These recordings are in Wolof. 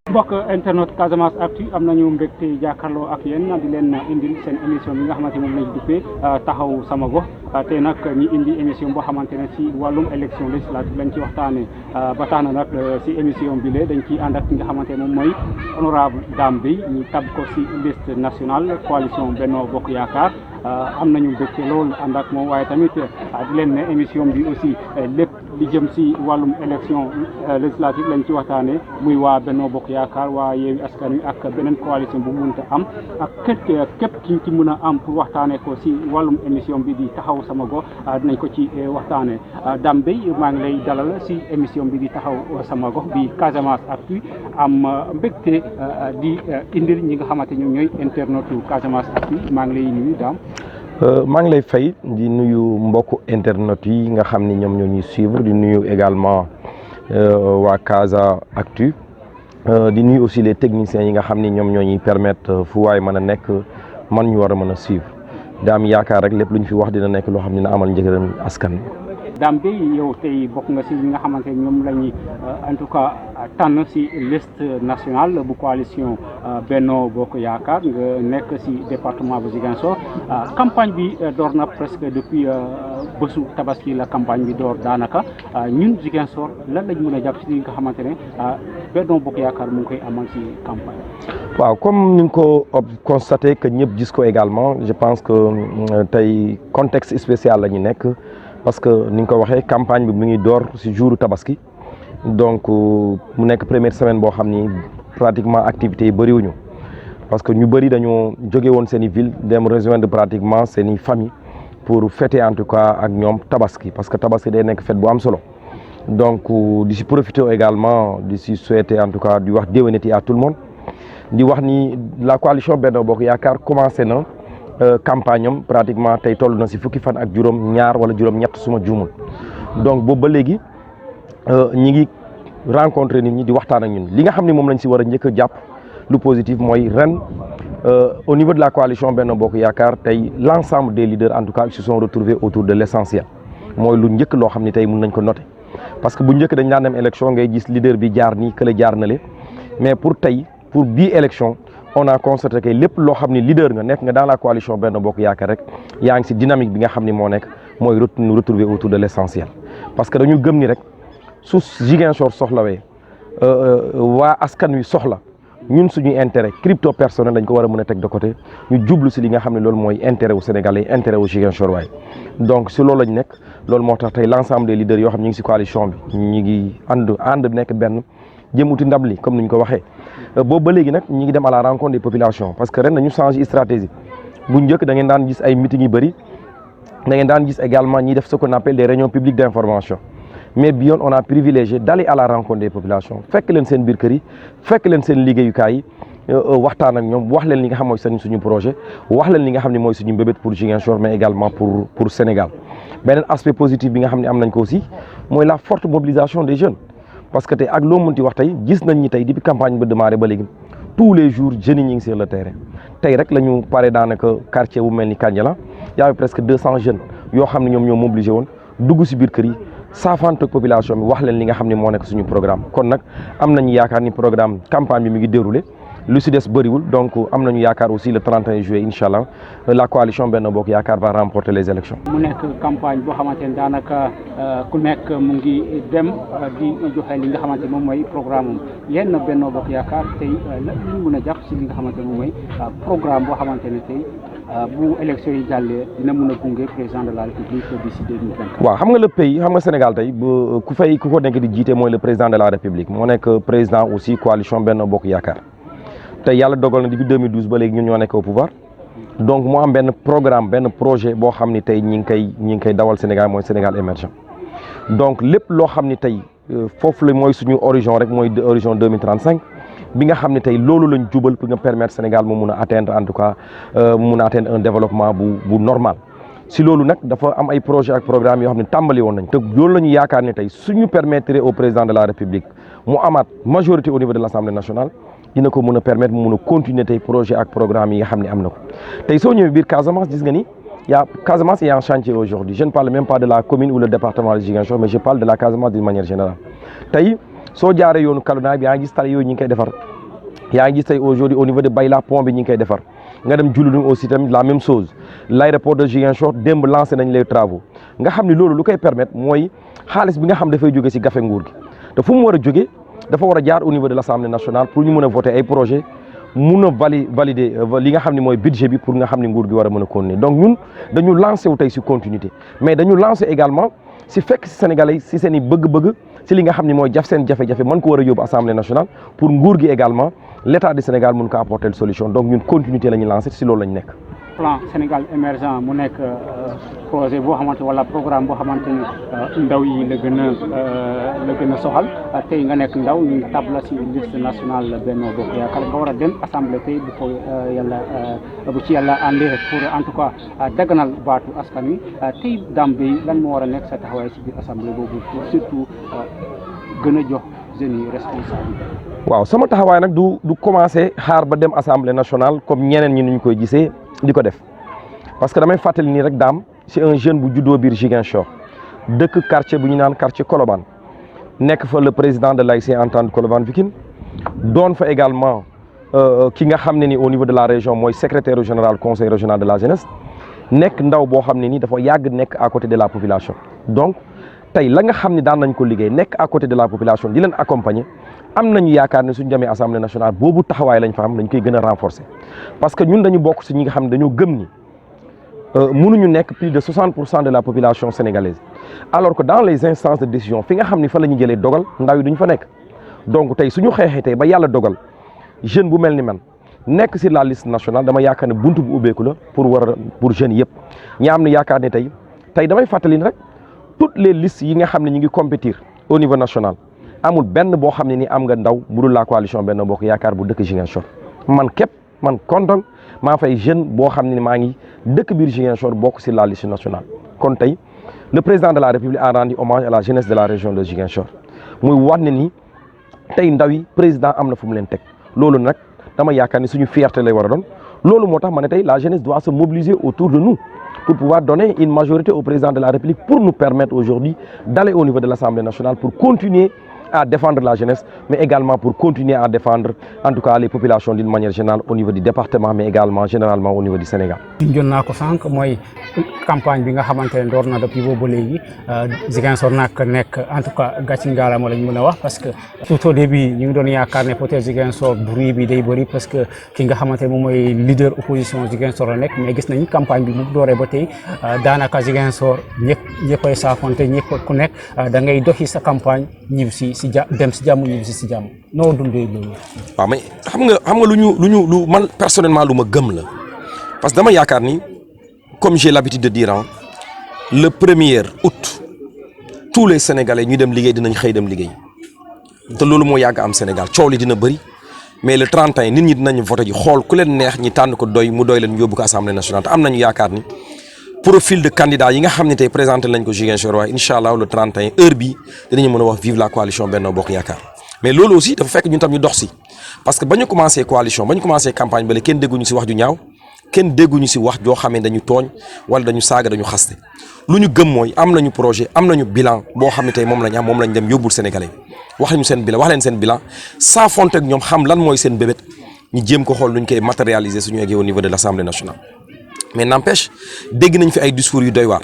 mbokk internet Casamance Actu am nañu mbégte jàkkaarloo ak yéen di leen indil seen émission bi nga xamante moom lañ duppee taxaw sama gox tey nag ñi indi émission boo xamante ne si wàllum élection législative lañ ci waxtaanee ba tax na nag si émission bi lee dañ ciy ànd ak ki nga xamante moom mooy honorable Dame Beye ñu tab ko si liste nationale coalition Benno Bokk Yaakaar am nañu mbégte loolu ànd ak moom waaye tamit di leen ne émission bi aussi lépp li jëm si wàllum élection législative lañ ci waxtaanee muy waa Benno Bokk Yaakaar waa Yewwi Askan Wi ak beneen coalition bu mënta am ak képp ki ci mën a am pour waxtaanee ko si wàllum émission bi di taxaw sama gox dinañ ko ci waxtaanee Dame Beye maa ngi lay dalal si émission bi di taxaw sama gox bi Casamance Actu am mbégte di indil ñi nga xamante ñoom ñooy internetu Casamance Actu maa ngi lay nuyu Dame. maa ngi lay fay di nuyu mbokku internet yi nga xam ni ñoom ñoo ñuy suivre di nuyu également waa Casa Actu di nuyu aussi les techniciens yi nga xam ni ñoom ñoo ñuy permettre fu waay mën a nekk man ñu war a mën a suivre daa am yaakaar rek lépp lu ñu fi wax dina nekk loo xam ne dina amal njëriñ askan bi. Dame Beye yow tey bokk nga si ñi nga xamante ñoom la ñuy en tout cas tànn si liste nationale bu coalition Benno Bokk Yaakaar nga nekk si département bu Ziguinchor campagne bi door na presque depuis bésu tabaski la campagne bi door daanaka ñun Ziguinchor lan lañ mën a jàpp si li nga xamante ne Benno Bokk Yaakaar mu ngi koy amal si campagne. waaw comme ni nga ko constaté que ñëpp gis ko également je pense que tey contexte spécial la ñu nekk. parce que ni nga ko waxee campagne bi mu ngi door ci jouru tabaski donc mu nekk première semaine boo xam ni pratiquement activités yi bëriwuñu parce que ñu bëri dañoo jóge woon seen i ville dem rejoindre pratiquement seen i famille pour fêter en tout cas ak ñoom tabaski parce que tabaski day nekk fête bu am solo donc di ci profiter également di ci souhaiter en tout cas di wax déwénati à tout le monde di wax ni la coalition Benno Bokk Yaakaar commencé na. campagne am pratiquement tey toll na si fukki fan ak juróom-ñaar wala juróom-ñett suma juumul donc boobu ba léegi ñi ngi rencontré nit ñi di waxtaan ak ñun li nga xam ne moom lañ si war a njëkk a jàpp lu positif mooy ren au niveau de la coalition Benno Bokk Yaakaar tey l' ensemble des leaders en tout cas ils se sont retrouvés autour de l' essentiel mooy lu njëkk loo xam ne tey mun nañ ko noter parce que bu njëkk dañ daan dem élection ngay gis leader bi jaar nii kële jaar na le mais pour tey pour bii élection on a constaté que lépp loo xam ne leader nga nekk nga dans la coalition Benno Bokk Yaakaar rek yaa ngi si dynamique bi nga xam ne moo nekk mooy nous retrouver autour de l' essentiel parce que dañu gëm ni rek su Ziguinchor soxlawee waa askan wi soxla ñun suñuy intérêt crypto personnel dañ ko war a mën a teg de côté ñu jublu si li nga xam ne loolu mooy intérêt wu Sénégalais intérêt wu Ziguinchor waaye donc si loolu lañ nekk loolu moo tax tey l' ensemble des leaders yoo xam ñu ngi si coalition bi ñu ngi ànd nekk benn jëm uti ndam li comme ni ñu ko waxee boobu ba léegi nag ñi ngi dem à la rencontre des populations parce que ren nañu changé stratégie bu njëkk da ngeen daan gis ay meeting yu bëri da ngeen daan gis également ñiy def ce qu'on appelle des réunions publiques d' information mais bi yoon on a privilégié d' aller à la rencontre des populations fekk leen seen biir kër yi fekk leen seen liggéeyukaay yi waxtaan ak ñoom wax leen li nga xam mooy suñu projet wax leen li nga xam ne mooy suñu mbébét pour Ziguinchor mais également pour Sénégal beneen aspect positif bi nga xam ne am nañ ko aussi mooy la forte mobilisation des jeunes parce que tey ak loo mënti wax tey gis nañ ni tey depuis campagne ba démarré ba léegi tous les jours jeunes yi ñu ngi sur le terrain tey rek la ñu pare daanaka quartier bu mel ni Kandiala y avait presque 200 jeunes yoo xam ne ñoom ñoo mobilisé woon dugg si biir kër yi saafante ak population bi wax leen li nga xam ne moo nekk suñu programme kon nag am nañu yaakaar ni programme campagne bi mi ngi déroulé lu si des bëriwul donc am nañu yaakaar aussi le 31 juillet incha allah la coalition Benno Bokk Yaakaar va remporter les élections. mu nekk campagne boo xamante ne daanaka ku nekk mu ngi dem di joxe li nga xamante moom mooy programme am yéen Benno Bokk Yaakaar tey lan ñu mën a jàpp si li nga xamante moom mooy programme boo xamante ne tey bu élection yi jàllee dina mën a gunge président de la République d'ici 2024. waaw xam nga le pays xam nga Sénégal tey ku ko nekk di jiite mooy le président de la République moo nekk président aussi coalition Benno Bokk Yaakaar. te yàlla dogal na depuis 2012 ba léegi ñun ñoo nekk au pouvoir donc mu am benn programme benn projet boo xam ni tey ñi ngi koy dawal Sénégal mooy Sénégal émergent donc lépp loo xam ni tey foofu la mooy suñu horizon rek mooy horizon 2035 bi nga xam ne tey loolu lañ jubal pour nga permettre Sénégal mu mun a atteindre en tout cas mu mun a atteindre un développement bu normal si loolu nag dafa am ay projet ak programme yoo xam ne tàmbali woon nañ te loolu la ñu yaakaar ne tey suñu permettre au président de la République mu amaat majorité au niveau de l' Assemblée nationale dina ko mën a permettre mu mun a continuer tey projet ak programme yi nga xam ne am na ko tey soo ñëwee biir Casamance gis nga ni Casamance est en chantier aujourd'hui je ne parle même pas de la commune ou le département de Ziguinchor mais je parle de la Casamance d'une manière générale tey soo jaaree yoonu Kaluna bi yaa ngi gis tali yooyu ñu ngi koy defar yaa ngi gis tey aujourd'hui au niveau de Bayla pont bi ñu ngi koy defar nga dem Diouloulou aussi tamit la même chose l'aéroport de Ziguinchor démb lancé nañ les travaux nga xam ni loolu lu koy permettre mooy xaalis bi nga xam dafay jóge ci gafe nguur gi te fu mu war a jóge dafa war a jaar au niveau de l'Assemblée nationale pour ñu mën a voter ay projets mun a valider li nga xam ne mooy budget bi pour nga xam ne nguur gi war a mën a continuer donc ñun dañu lancé wu tey ci continuité mais dañu lancé également ci fekk ci Sénégalais yi ci seen i bëgg-bëgg ci li nga xam ne mooy seen jafe-jafe mën ko war a yóbbu Assemblée nationale pour nguur gi également l'État du Sénégal mën ko apporter une solution donc ñun continuité la ñu lancé ci loolu la ñu nekk. plan Sénégal émergent mu nekk projet boo xamante wala programme boo xamante ni ndaw yi la gën a soxal tey nga nekk ndaw ñu tabla ci liste nationale Benno Bokk Yaakaar nga war a dem assemblée tey bu ko bu ci yàlla àndee pour en tout cas daganal baatu askan wi tey Dame Beye lan moo war a nekk sa taxawaay ci biir assemblée boobu pour surtout gën a jox jeunes yi responsabilité. waaw sama taxawaay nag du commencer xaar ba dem assemblée nationale comme ñeneen ñi ñu koy gisee di ko def parce que damay fàttali nii rek Dame c'est un jeune bu juddoo biir Ziguinchor dëkk quartier bu ñu naan quartier Colobane nekk fa le président de l'AIC Entente Colobane Pikine doon fa également ki nga xam ne ni au niveau de la région mooy secrétaire général conseil régional de la jeunesse nekk ndaw boo xam ne ni dafa yàgg nekk à côté de la population donc tey la nga xam ne daan nañ ko liggéey nekk à côté de la population di leen accompagner am nañu yaakaar ne suñu demee assemblée nationale boobu taxawaay lañ fa am dañ koy gën a renforcer parce que ñun dañu bokk ci ñi nga xam ne dañoo gëm ni mënuñu nekk plus de 60% de la population sénégalaise alors que dans les instances de décision fi nga xam ni fa la ñu jëlee dogal ndaw yi duñ fa nekk donc tey suñu xeexee tey ba yàlla dogal jeune bu mel ni man nekk sur la liste nationale dama yaakaar ne buntu bu ubbeeku la pour jeunes yëpp ñi am ne yaakaar ne tey damay fàttali ni rek toutes les listes yi nga xam ne ñu ngi compétir au niveau national amul benn boo xam ne ni am nga ndaw bu dul la coalition Benno Bokk Yaakaar bu dëkk Ziguinchor man képp man kontaan maa fay jeune boo xam ne ni maa ngi dëkk biir Ziguinchor bokk ci la liste nationale kon tey le président de la République a rendu hommage à la jeunesse de la région de Ziguinchor muy wax ne ni tey ndaw yi président am na fu mu leen teg loolu nag dama yaakaar ni suñu fierté lay war a doon loolu moo tax ma ne tey la jeunesse doit se mobiliser autour de nous pour pouvoir donner une majorité au président de la République pour nous permettre aujourd'hui d'aller au niveau de l'Assemblée nationale pour continuer à défendre la jeunesse, mais également pour continuer à défendre en tout cas les populations d'une manière générale au niveau du département, mais également généralement au niveau du Sénégal. Junjoon naa ko sànq mooy campagne bi nga xamante ne door na depuis boobu ba léegi Ziguinchor nekk en tout cas gàcce ngaalaama lañ mën a wax parce que tout au début ñu ngi doon yaakaar ne peut-être Ziguinchor bruit bi day bëri parce que ki nga xamante ne moom mooy leader opposition Ziguinchor la nekk mais gis nañ campagne bi mu dooree ba tey daanaka Ziguinchor ñëppay saafonte ñëpp ku nekk da ngay doxi sa campagne ñib si dem si jàmm ñibbi si jàmm noo dundee loolu. waaw mais xam nga lu man personnellement lu ma gëm la parce que dama yaakaar ni comme j'ai l'habitude de dire le 1er août tous les Sénégalais ñu dem liggéey dinañ xëy dem liggéey te loolu moo yàgg am Sénégal coow li dina bëri mais le 31 nit ñi dinañ voté ji xool ku leen neex ñi tànn ko doy mu doy leen yóbbu ko assemblée nationale te am nañu yaakaar ni profil de candidat yi nga xam ne tey présenté lañ ko Ziguinchor waaye incha allah le 31 heure bi dinañu mën a wax vive la coalition Benno Bokk Yaakaar mais loolu aussi dafa fekk ñun tam ñu dox si parce que ba ñu commencé coalition ba ñu commencé campagne bale kenn dégguñu si wax ju ñaaw kenn dégguñu si wax joo xam ne dañu tooñ wala dañu saaga dañu xaste lu ñu gëm mooy am nañu projet am nañu bilan boo xam ne tey moom lañ am moom lañ dem yóbbul Sénégalais wax ñu seen bilan wax leen seen bilan saa fonte ak ñoom xam lan mooy seen bébét ñu jéem ko xool nuñ koy matérialiser suñu eggee au niveau de l'Assemblée nationale mais n'empêche dégg nañ fi ay discours yu doy waar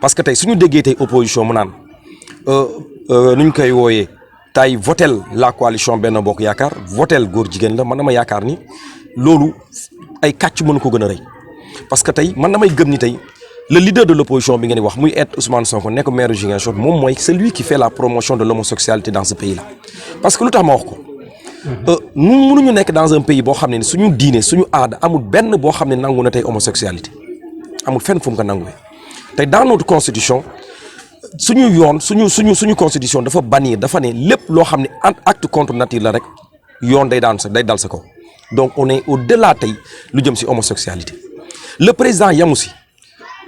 parce que tey suñu déggee tey opposition mu naan nuñ koy wooyee tey votel la coalition Benno Bokk Yaakaar votel góor jigéen la man dama yaakaar ni loolu ay kàcc mënu ko gën a rëy parce que tey man damay gëm ni tey le leader de l'opposition bi ngeen di wax muy Ousmane Sonko nekk maire Ziguinchor moom mooy celui qui fait la promotion de l'homosexualité dans ce pays là parce que lu tax ma wax ko nous mënuñu nekk dans un pays boo xam ne suñu diine suñu aada amul benn boo xam ne nangu na tey homosexualité amul fenn fu mu ko nanguwee tey dans notre constitution suñu yoon suñu constitution dafa bannir dafa ne lépp loo xam ne acte contre nature la rek yoon day dal sa kaw donc on est au-delà tey lu jëm ci homosexualité le président yamu si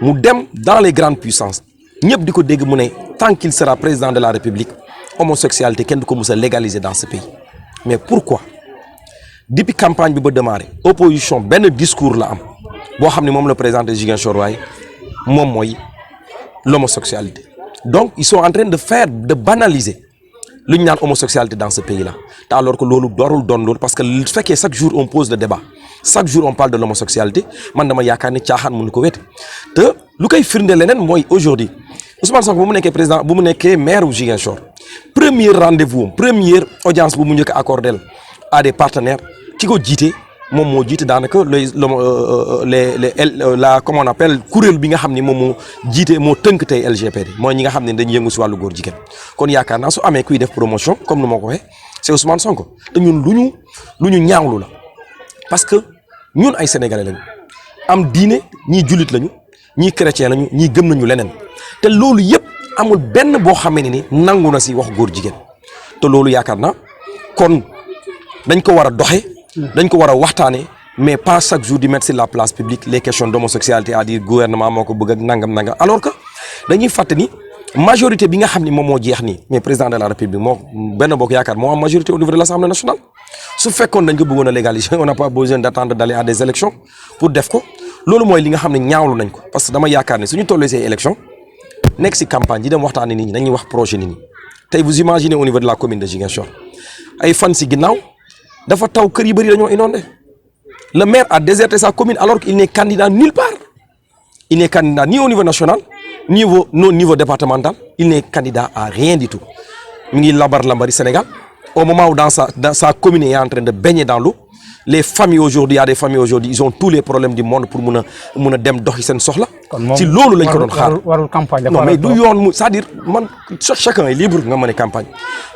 mu dem dans les grandes puissances ñëpp di ko dégg mu ne tant qu'il sera président de la République homosexualité kenn du ko mës a légaliser dans ce pays mais pourquoi depuis campagne bi ba démarré opposition benn discours la am boo xam ne moom la président de Ziguinchor waaye moom mooy l'homosexualité donc ils sont en train de banaliser lu ñu naan homosexualité dans ce pays là te alors que loolu doorul doon loolu parce que su fekkee chaque jour on pose le débat chaque jour on parle de l'homosexualité man dama yaakaar ni caaxaan mënu ko wéete te lu koy firnde leneen mooy aujourd'hui Ousmane Sonko bu mu nekkee président bu mu nekkee maire wu Ziguinchor premier rendez-vous première audience bu mu njëkk a accordé à des partenaires ki ko jiite moom moo jiite daanaka la comment on appelle kuréel bi nga xam ni moom moo jiite moo tënk tey LGBT mooy ñi nga xam ne dañuy yëngu si wàllu góor jigéen kon yaakaar naa su amee kuy def promotion comme nu ma ko waxee c'est Ousmane Sonko te ñun lu ñu ñaawlu la parce que ñun ay sénégalais lañu am diine ñii jullit lañu ñii chrétien lañu ñii gëm nañu leneen te loolu yëpp amul benn boo xamee ne ni nangu na si wax góor jigéen te loolu yaakaar naa kon dañ ko war a doxe dañ ko war a waxtaanee mais pas chaque jour di mettre sur la place publique les questions d'homosexualité à dire gouvernement moo ko bëgg ak nangam alors que dañuy fàtte ni majorité bi nga xam ni moom moo jeex nii mais président de la république moo benn bokk yaakaar moo am majorité au niveau de l'Assemblée nationale su fekkoon dañ ko bëggoon a légaliser on n'a pas besoin d'attendre d'aller à des élections pour def ko loolu mooy li nga xam ne ñaawlu nañ ko parce que dama yaakaar ne suñu tollee ces élections nekk si campagne yi dem waxtaanee nit ñi dañuy wax projet nit ñi tey vous imaginez au niveau de la commune de Ziguinchor ay fan si ginnaaw dafa taw kër yi bëri dañoo inondé le maire a déserté sa commune alors qu'il n'est candidat nulle part il n'est candidat ni au niveau national ni au niveau départemental il n'est candidat à rien du tout mi ngi lambari Sénégal au moment où dans sa commune est en train de baigner dans l'eau les familles aujourd'hui, il y a des familles aujourd'hui, ils ont tous les problèmes du monde pour mun a dem doxi seen soxla. ci loolu lañ ko doon xaar warul campagne non mais du yoon c'est-à-dire man chacun est libre nga mën a campagne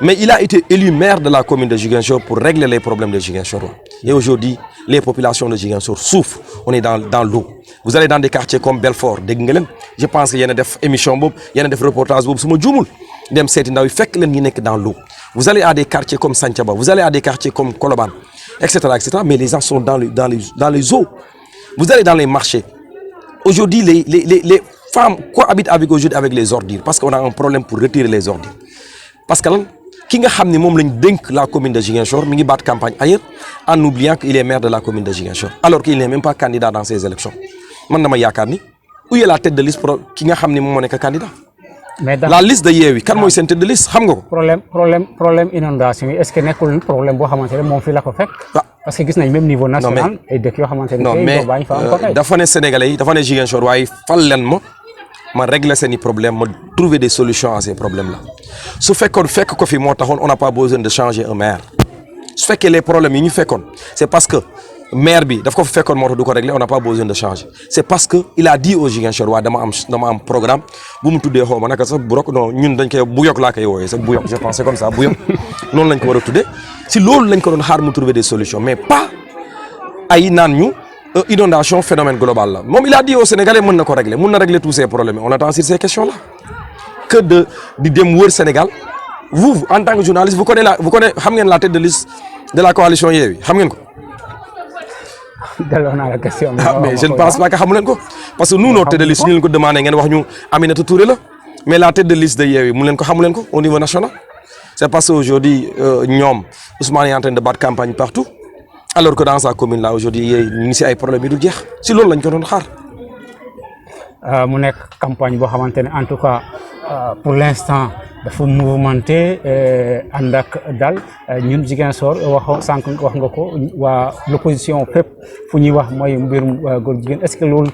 mais il a été élu maire de la commune de Ziguinchor pour régler les problèmes de Ziguinchor et aujourd'hui les populations de Ziguinchor souffrent on est dans l'eau vous allez dans des quartiers comme Belfort dégg nga leen je pense que yéen a def émission boobu yéen a def reportage boobu su ma juumul dem seeti ndaw yi fekk leen ñi nekk dans l'eau vous allez à des quartiers comme Santhiaba vous allez à des quartiers comme Colobane etc., mais les gens sont dans les eaux. Vous allez dans les marchés. Aujourd'hui, les femmes cohabitent avec les ordures parce qu'on a un problème pour retirer les ordures. Parce que ki nga xam ne moom lañ dénk la commune de Ziguinchor mi ngi baat campagne ailleurs en oubliant qu'il est maire de la commune de Ziguinchor alors qu'il n'est même pas candidat dans ces élections man dama yaakaar ni où est la tête de liste ki nga xam ne moom moo nekk candidat. mais la liste de Yewwi kan mooy seen tête de liste xam nga ko. problème inondation yi est-ce que nekkul problème boo xamante ne moom fii la ko fekk. parce que gis nañ même niveau national. ay dëkk yoo xamante ne mais dafa ne Sénégalais yi dafa ne Ziguinchor waaye fal leen ma régler seen i problème ma trouver des solutions à ces problèmes là su fekkoon fekk ko fi moo taxoon on n'a pas besoin de changer un maire su fekkee les problèmes yi ñu fekkoon c'est parce que. maire bi daf ko fa fekkoon moo tax du ko régler on n'a pas besoin de changer c'est parce que il a dit aux Ziguinchor waa dama am programme bu mu tuddee xaw ma naka sax Burok non ñun dañ koy Buyok laa koy wooyee sax Buyok je pense comme ça Buyok noonu lañ ko war a tuddee si loolu lañ ko doon xaar mu trouver des solutions mais pas ay naan ñu inondation phénomène global la moom il a dit aux Sénégalais mën na ko régler mën na régler tous ces problèmes on attend sur ces questions là que di dem wër Sénégal vous en tant que journaliste vous connaissez xam ngeen la tête de liste de la coalition Yewwi xam ngeen ko. delloo naa la question mais je ne pense pas que xamu leen ko parce que nous notre tête de liste ñu leen ko demandé ngeen wax ñu Aminata Touré la mais la tête de liste de Yewwi mu leen ko xamu leen ko au niveau national c'est parce que aujourd'hui ñoom Ousmane est en train de battre campagne partout alors que dans sa commune là aujourd'hui ñu ngi si ay problèmes yi du jeex si loolu lañ ko doon xaar. mu nekk campagne boo xamante ne en tout cas pour l'instant dafa mouvementé ànd ak daal ñun Ziguinchor sànq wax nga ko waa l'opposition fépp fu ñuy wax mooy mbirum góor jigéen est-ce que loolu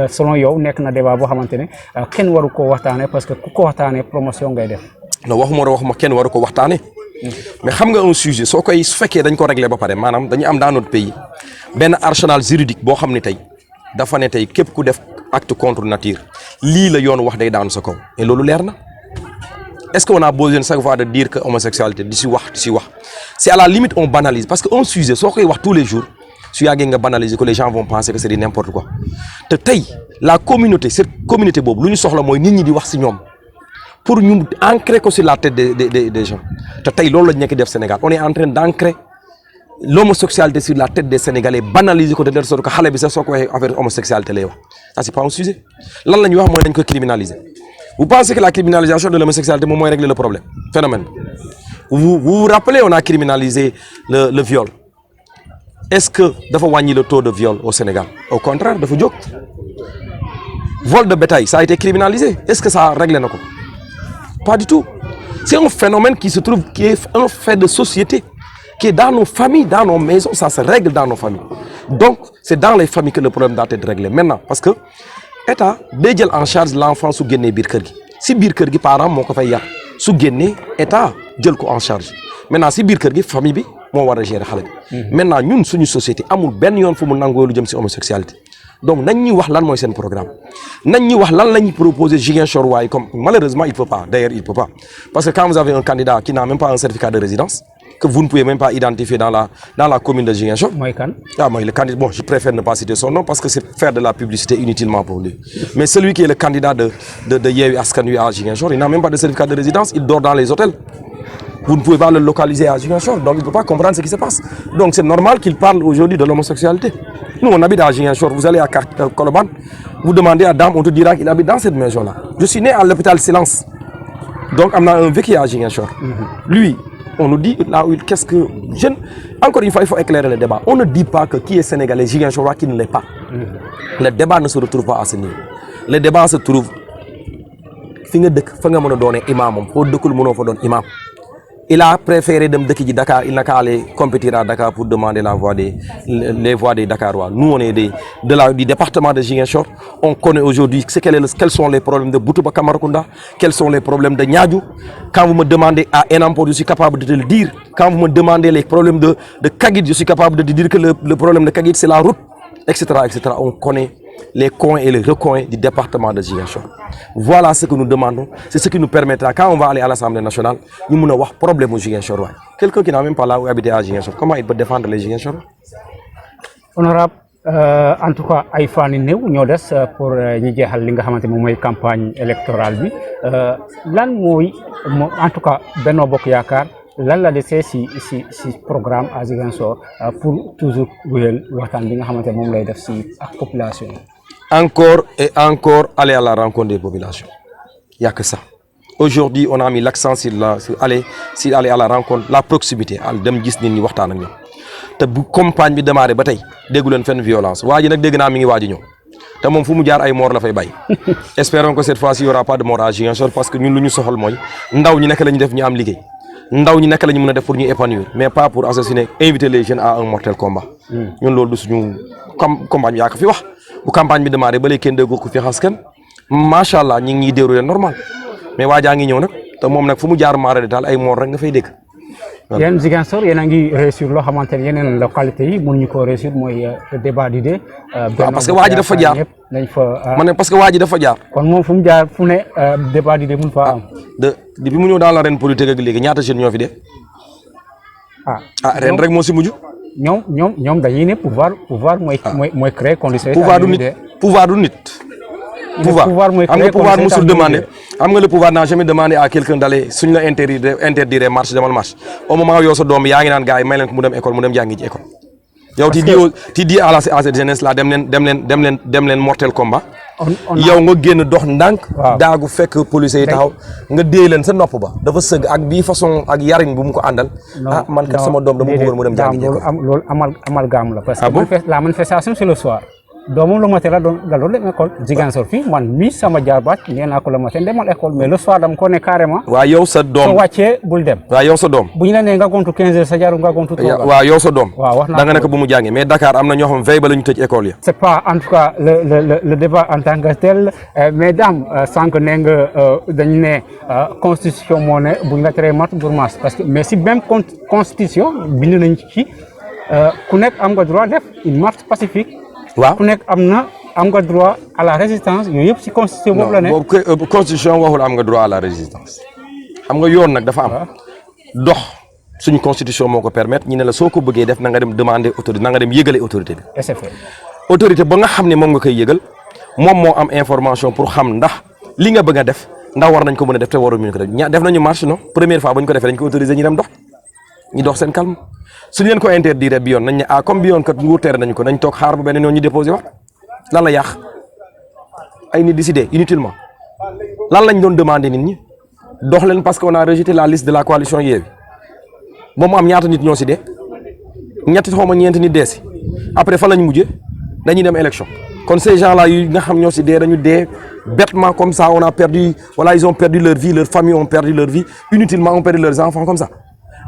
selon yow nekk na débat boo xamante ne kenn waru ko waxtaanee parce que ku ko waxtaanee promotion ngay def. non waxuma kenn waru ko waxtaanee mais xam nga un sujet soo koy su fekkee dañ ko régler ba pare maanaam dañu am dans notre pays benn arsenal juridique boo xam ne tey dafa ne tey képp ku def acte contre nature lii la yoon wax day daanu sa kaw et loolu leer na. Est-ce qu'on a besoin chaque fois de dire que homosexualité di si wax c'est à la limite on banalise parce que un sujet soo koy wax tous les jours su yàggee nga banaliser que les gens vont penser que c'est du n'importe quoi te tey la communauté cette communauté boobu lu ñu soxla mooy nit ñi di wax si ñoom pour ñu ancrer ko sur la tête des gens te tey loolu lañ nekk def Sénégal on est en train d'ancrer l'homosexualité sur la tête des Sénégalais banaliser ko de telle sorte que xale bi sax soo ko waxee affaire homosexualité lay wax ça c'est pas un sujet lan la ñuy wax mooy dañ ko criminaliser. Vous pensez que la criminalisation de l'homosexualité moom mooy régler le problème phénomène vous rappelez on a criminalisé le viol est-ce que dafa wàññi le taux de viol au Sénégal au contraire dafa jóg vol de bétail ça a été criminalisé est-ce que ça réglé na ko pas du tout C'est un phénomène qui est un fait de société, qui est dans nos familles, dans nos maisons, ça se règle dans nos familles. Donc, c'est dans les familles que le problème doit être réglé. Maintenant, parce que l'État doit en charge l'enfant sous guenné bir kër gi. Si bir kër gi parents moko fay yar, sous guenné État jël ko en charge. Maintenant, si bir kër gi famille bi mo wara gérer xalé bi. Maintenant, ñun suñu société amul ben yoon fu mu nangoo lu jëm ci homosexualité. Donc, nañ ñi wax lan moy sen programme. Nañ ñi wax lan lañu proposer Ziguinchor way comme malheureusement il peut pas. D'ailleurs, il peut pas. Parce que quand vous avez un candidat qui n'a même pas un certificat de résidence, que vous ne pouvez même pas identifier dans la commune de Ziguinchor. Ah, moi, le candidat, bon, je préfère ne pas citer son nom parce que c'est faire de la publicité inutilement pour lui. Mais celui qui est le candidat de Yewwi Askan Wi à Ziguinchor, il n'a même pas de certificat de résidence, il dort dans les hôtels. Vous ne pouvez pas le localiser à Ziguinchor, donc il ne peut pas comprendre ce qui se passe. Donc c'est normal qu'il parle aujourd'hui de l'homosexualité. Nous, on habite à Ziguinchor, vous allez à Colobane, vous demandez à Dame, on te dira qu'il habite dans cette maison-là. Je suis né à l'hôpital Silence, donc on a un vécu à Ziguinchor. Lui, on nous dit là où qu'est-ce que jeune. Encore une fois, il faut éclairer le débat. On ne dit pas que qui est sénégalais, Ziguinchor, qui ne l'est pas. Le débat ne se retrouve pas à ce niveau. Le débat se trouve. Il a préféré de Dakar, il n'a qu'à aller compétir à Dakar pour demander les voix des Dakarois. Nous, on est du département de Ziguinchor. On connaît aujourd'hui quels sont les problèmes de Boutouba Kamarakunda, quels sont les problèmes de Niadjou. Quand vous me demandez à Enampo, je suis capable de te le dire. Quand vous me demandez les problèmes de Kagid, je suis capable de dire que le problème de Kagid, c'est la route, etc., etc. On connaît les coins et les recoins du département de Ziguinchor. Voilà ce que nous demandons. C'est ce qui nous permettra, quand on va aller à l'Assemblée nationale, nous avons un problème au Ziguinchor. Quelqu'un qui n'a même pas là où habiter à Ziguinchor, comment il peut défendre les Ziguinchor? Honorable, en tout cas, ay fan néew ñoo des pour ñi jeexal li nga xamante moom mooy campagne électorale bi lan mooy en tout cas Benno Bokk Yaakaar lan la desee si programme à Ziguinchor pour toujours wéyal waxtaan bi nga xamante moom lay def si ak population. Encore et encore aller à la rencontre des populations. Il n'y a que ça. Aujourd'hui, on a mis l'accent sur aller à la rencontre, la proximité. Dem gis nit ñi waxtaan ak ñoom. Te bu campagne bi démarré ba tey déggu leen fenn violence. Waa ji nag dégg naa mi ngi waaj a ñëw. Te moom fu mu jaar ay mort la fay bay. Espérons que cette fois-ci il y aura pas de mort à Ziguinchor parce que ñun lu ñu soxal mooy ndaw ñi naka la ñu def ñu am liggéey. Ndaw ñi naka la ñu mën a def pour ñu épanouir mais pas pour assassiner, inviter les jeunes à un mortel combat. Ñun loolu du suñu campagne yaa ko fi wax. Bu campagne bi démarré ba léegi kenn déggu ko fi xas kenn macha allah ñu ngi ñuy déroulé normal mais waajaa ngi ñëw nag te moom nag fu mu jaar maara de daal ay mort rek nga fay dégg. yéen Ziguinchor yéen a ngi réussir loo xamante ne yeneen localité yi mënuñu koo réussir mooy débat d'idées. parce que waa ji dafa jaar dañ fa. ma ne parce que waa ji dafa jaar. kon moom fu mu jaar fu ne débat d'idées mun faa am. depuis mu ñëw dans l'arène politique ak léegi ñaata jeunes ñoo fi dee. ren rek moo si mujj. ñoom dañuy ne pouvoir mooy créer conditions. pouvoir du nit. Pouvoir musul demandé. Le pouvoir n'a jamais demandé à quelqu'un d'aller suñ la interdire marche demal marche au moment où yow sa doom yaa ngi naan gars yi may leen ko mu dem école mu dem jàngi ci école. yow ti di à cette jeunesse là dem leen mortel combat. yow nga génn dox ndànk. daagu fekk police yi taxaw nga déey leen sa nopp ba dafa sëgg ak bii façon ak yariñ bu mu ko àndal. man kat sama doom dama bëggoon mu dem jàngi ci école. loolu amalgame la. parce que la manifestation c'est le soir. doomam le matin la doon dem école Ziguinchor fii man mii sama jarbaat nee naa ko le matin demal école mais le soir dama ko ne carrément. waaw yow sa doom soo wàccee bul dem. waaw yow sa doom bu ñu la nee nga gontu 15 heures sa jaru nga gontu 3 heures. waaw yow sa doom. waaw wax naa da nga ne ko bu mu jàngee mais Dakar am na ñoo xam veille ba la ñu tëj école ya. c'est pas en tout cas le débat en tant que tel mais Dame sànq nee nga dañu ne constitution moo ne bu ñu la teree mat pour masse parce que mais si même constitution bind nañ ci ku nekk am nga droit def une marche pacifique. waaw ku nekk am nga droit à la résistance yooyu yëpp ci constitution boobu la ne. boobu constitution waxul am nga droit à la résistance xam nga yoon nag dafa am. dox suñu constitution moo ko permettre ñu ne la soo ko bëggee def na nga dem demander autorité na nga dem yëgale autorité bi. autorité ba nga xam ne moom nga koy yëgal moom moo am information pour xam ndax li nga bëgg a def ndax war nañ ko mën a def te waruñu ko def def nañu marche non première fois ba ñu ko defee dañ ko autoriser ñu dem dox ñu dox seen calme. suñu leen ko interdire bi yoon nañ ne comme bi yoon kat nguur tere nañu ko nañ toog xaar ba beneen yoon ñu déposé wax lan la yàq ay nit décidé inutilement lan lañ doon demandé nit ñi dox leen parce que on a rejeté la liste de la coalition Yewwi ba mu am ñaata nit ñoo si dee ñetti xaw ma ñeenti nit dee si après fa lañ mujjee dañuy dem élection kon ces gens là yu nga xam ñoo si dee dañu dee bêtement comme ça, on a perdu, voilà, ils ont perdu leur vie, leurs familles ont perdu leur vie, inutilement ont perdu leurs enfants comme ça.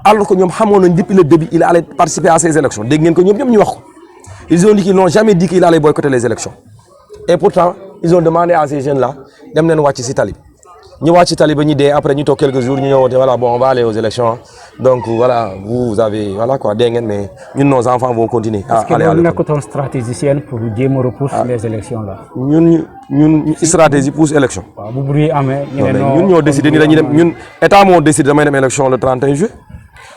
Alors que nous savons depuis le début, il allait participer à ces élections. Ils ont dit qu'ils n'ont jamais dit qu'il allait boycotter les élections. Et pourtant, ils ont demandé à ces jeunes-là d'amener watch ci talib. Ñu watch ci talib ñi dé après ñu tok quelques jours ñu ñëwote voilà bon on va aller aux élections. Donc voilà, vous avez voilà quoi dé ngeen mais ñun nos enfants vont continuer à aller à l'école. Est-ce que vous stratégicienne pour jéem repousser les élections là? Ñun stratégie pousse élection. Waaw bu bruit amé ñun ñoo décider ni dañuy dem ñun état moo décidé damay dem élection le 31 juillet.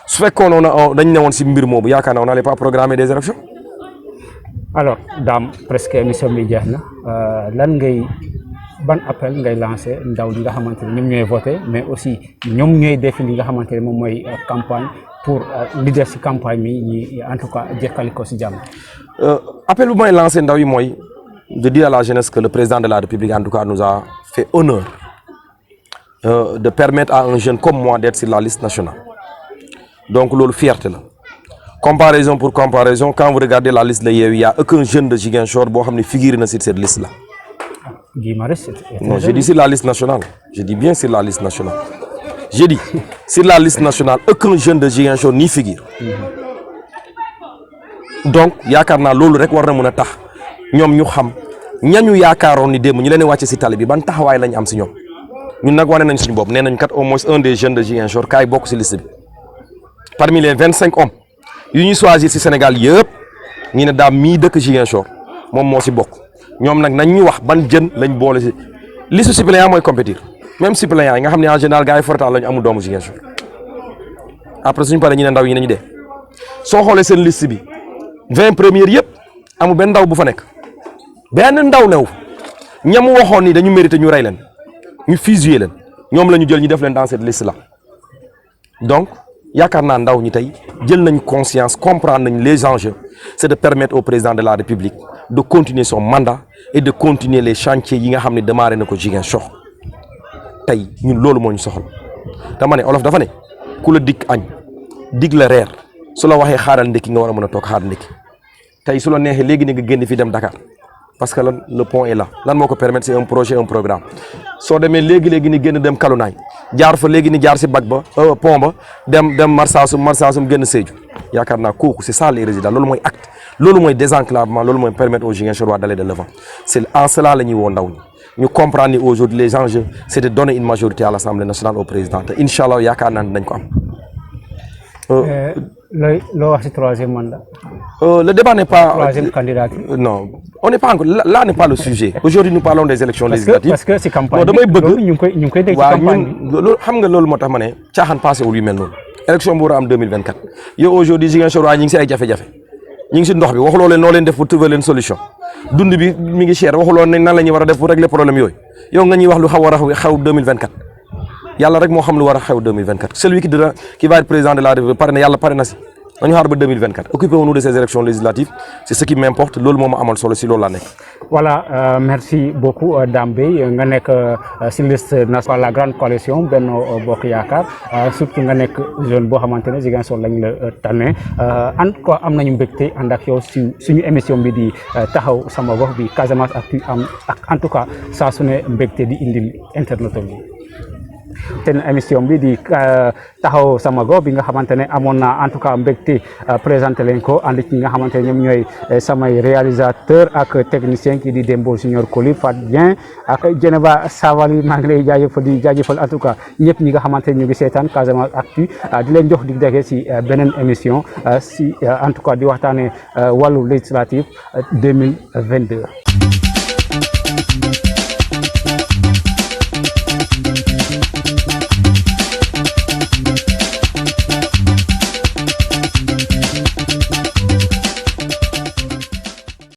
Su fekkoon dañ néwon ci mbir moobu yaakaar naa on n'allait pas programmer des élections. Alors Dame presque émission bi jeex na lan ngay ban appel ngay lancer ndaw li nga xamante ne ñoom ñooy voter mais aussi ñoom ñooy def li nga xamante ne moom mooy campagne pour leader ci campagne bi ñi en tout cas jekkali ko ci jàmm. Appel bu may lancer ndaw yi mooy de dire à la jeunesse que le président de la République en tout cas nous a fait honneur de permettre à un jeune comme moi d'être sur la liste nationale. Donc loolu fierté la. Comparaison pour comparaison, quand vous regardez la liste de Yewwi, il n'y a aucun jeune de Ziguinchor qui figure sur cette liste-là. Non, je dis sur la liste nationale. Je dis bien sur la liste nationale. J'ai dit, sur la liste nationale, aucun jeune de Ziguinchor n'y figure. Donc, yakarna lolu rek warna mëna tax ñom ñu xam ñañu yaakaaroon ni dem ñu leen wacc ci tali bi ban taxaway lañ am ci ñom. Ñun nak wané nañ suñu bop nénañ kat au moins un des jeunes de Ziguinchor kay bokk ci liste bi. Parmi les 25 hommes yu ñu choisir ci Sénégal yépp ñi ne daam mi dëkk Ziguinchor mom mo ci bokk ñom nak nañ ñu wax ban jeune lañ bolé ci liste suppléant moy compétir même suppléant yi nga xamné en général gaay fortal lañ amu doomu Ziguinchor après suñu paré ñi ne ndaw yi nañu dé so xolé sen liste bi 20 premières yépp amu ben ndaw bu fa nek ben ndaw new ñam waxon ni dañu mérité ñu ray leen ñu fusiller leen ñom lañu jël ñu def leen dans cette liste là donc yakarna ndaw ñi tay jël nañ conscience comprendre nañ les enjeux c'est de permettre au président de la République de continuer son mandat et de continuer les chantiers yi nga xamné démarré nako Ziguinchor tay ñun lolu mo ñu soxal dama né olof dafa né ku la dik añ dig la reer su la waxé xaaral ndeki nga wara mëna tok xaar ndeki tay su la nexé légui ni nga génn fi dem Dakar parce que le pont est là lan moko permettre c'est un projet un programme so démé légui ni génn dem Kalounaay jaar fa légui ni jaar ci bag ba pont ba dem Marsassoum génn Sédhiou yakarna koku c'est ça les résidents lolu moy acte lolu moy désenclavement lolu moy permettre aux Ziguinchorois d'aller de l'avant c'est en cela lañuy wo ndaw ñu comprendre ni aujourd'hui les enjeux c'est de donner une majorité à l'Assemblée nationale au président inshallah yakarna dañ ko am lo wax ci troisième mandat. Le débat n'est pas troisième candidature. Non, on n'est pas encore là n'est pas le sujet. Aujourd'hui nous parlons des élections législatives. Parce que c'est campagne. damay bëgg ñu koy dégg ci campagne. Loolu xam nga loolu motax mané tiaxan passé wul yu mel non. Élection bu wara am 2024. Yow aujourd'hui Ziguinchor ñi ngi ci ay jafé-jafé. Ñi ngi ci ndox bi waxulo leen no leen def pour trouver leen solution. Dund bi mi ngi cher waxulo nan lañuy wara def pour régler problème yoy. Yow nga ñi wax lu xaw 2024. Yalla rek mo xam lu wara xew 2024. Celui qui va être président de la République paré na yalla paré na ci. On va 2024. Occupons-nous de ces élections législatives. C'est ce qui m'importe. Lolu moma amal solo ci lolu la nek. Voilà, merci beaucoup Dambe. Nga nek ci liste nationale la grande coalition Benno Bokk Yaakaar surtout nga nek jeune bo xamantene Ziguinchor lañ la tané. En tout cas am nañu mbégte ànd ak yow ci suñu émission bi di taxaw sama gox bi Casamance Actu am ak en tout cas saa su ne mbégte di indil internet bi. Ten émission bi di taxaw sama gox bi nga xamantene amoon na en tout cas mbégte présenté leen ko ànd ci nga xamantene ñoom ñooy samay réalisateur ak technicien ki di Dembo Junior Koli Fat Bien ak Geneva Savali maa ngi lay jaajëfal en tout cas ñëpp ñi nga xamantene ñu ngi seetaan Casamance Actu di leen jox dig daje ci beneen émission si en tout cas di waxtaane wàllu législatif 2022